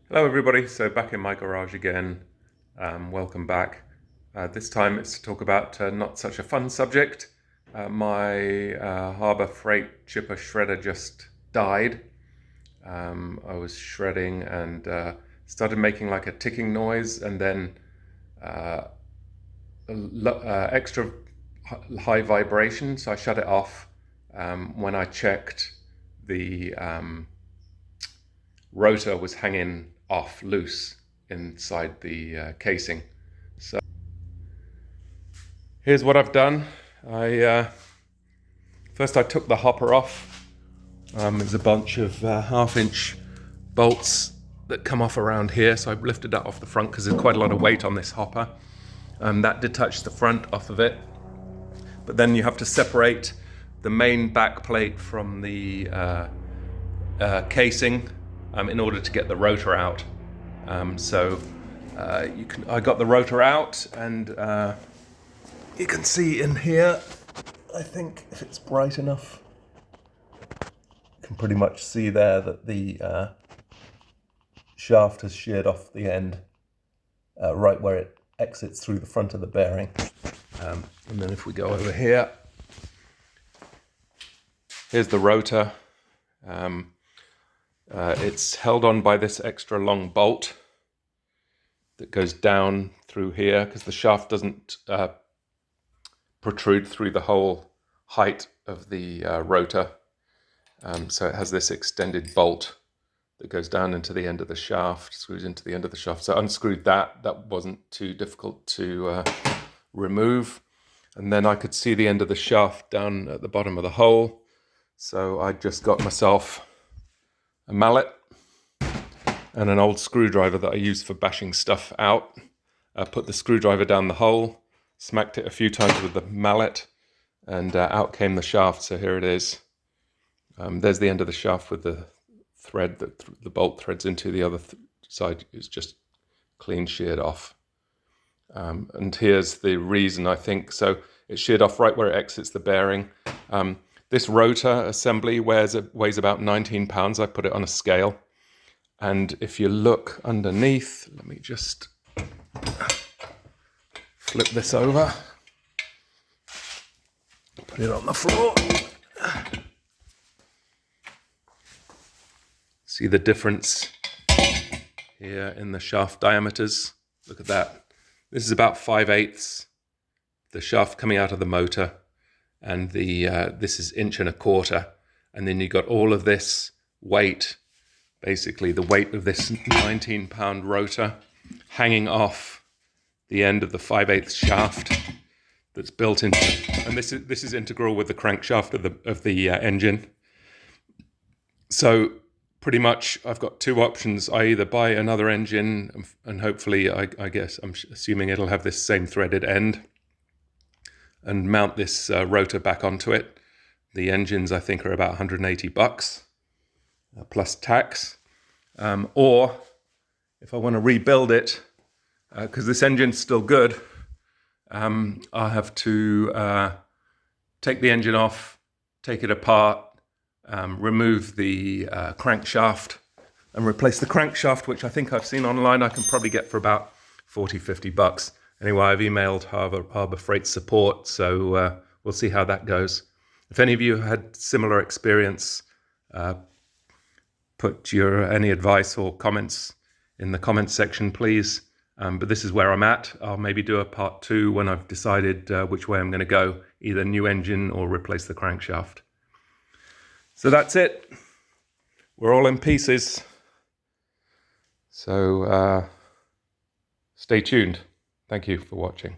Hello everybody, so back in my garage again. Welcome back. This time it's to talk about not such a fun subject. My Harbour Freight chipper shredder just died. I was shredding and started making like a ticking noise, and then extra high vibration, so I shut it off. When I checked, the rotor was hanging off loose inside the casing. So here's what I've done. First I took the hopper off. There's a bunch of 1/2-inch bolts that come off around here, so I've lifted that off the front because there's quite a lot of weight on this hopper. That did touch the front off of it, but then you have to separate the main back plate from the casing in order to get the rotor out. I got the rotor out, and you can see in here, I think if it's bright enough, you can pretty much see there that the shaft has sheared off the end right where it exits through the front of the bearing. And then if we go over here, here's the rotor. It's held on by this extra long bolt that goes down through here because the shaft doesn't protrude through the whole height of the rotor. So it has this extended bolt that goes down into the end of the shaft, screws into the end of the shaft. So I unscrewed that. That wasn't too difficult to remove. And then I could see the end of the shaft down at the bottom of the hole. So I just got myself a mallet and an old screwdriver that I use for bashing stuff out. I put the screwdriver down the hole, smacked it a few times with the mallet, and out came the shaft. So here it is. There's the end of the shaft with the thread that the bolt threads into. The other side is just clean sheared off. And here's the reason, I think. So it's sheared off right where it exits the bearing. This rotor assembly weighs about 19 pounds. I put it on a scale. And if you look underneath, let me just flip this over, put it on the floor. See the difference here in the shaft diameters? Look at that. This is about 5/8 the shaft coming out of the motor, and this is 1.25 inches. And then you got all of this weight, basically the weight of this 19-pound rotor hanging off the end of the 5/8 shaft that's built into, and this is integral with the crankshaft of the engine. So pretty much I've got two options. I either buy another engine, and hopefully I guess I'm assuming it'll have this same threaded end, and mount this rotor back onto it. The engines, I think, are about 180 bucks plus tax. Or if I want to rebuild it, because this engine's still good, I'll have to take the engine off, take it apart, remove the crankshaft, and replace the crankshaft, which I think I've seen online I can probably get for about 40-50 bucks. Anyway, I've emailed Harbour Freight support, so we'll see how that goes. If any of you had similar experience, put any advice or comments in the comments section, please. But this is where I'm at. I'll maybe do a part 2 when I've decided which way I'm going to go, either new engine or replace the crankshaft. So that's it. We're all in pieces. So stay tuned. Thank you for watching.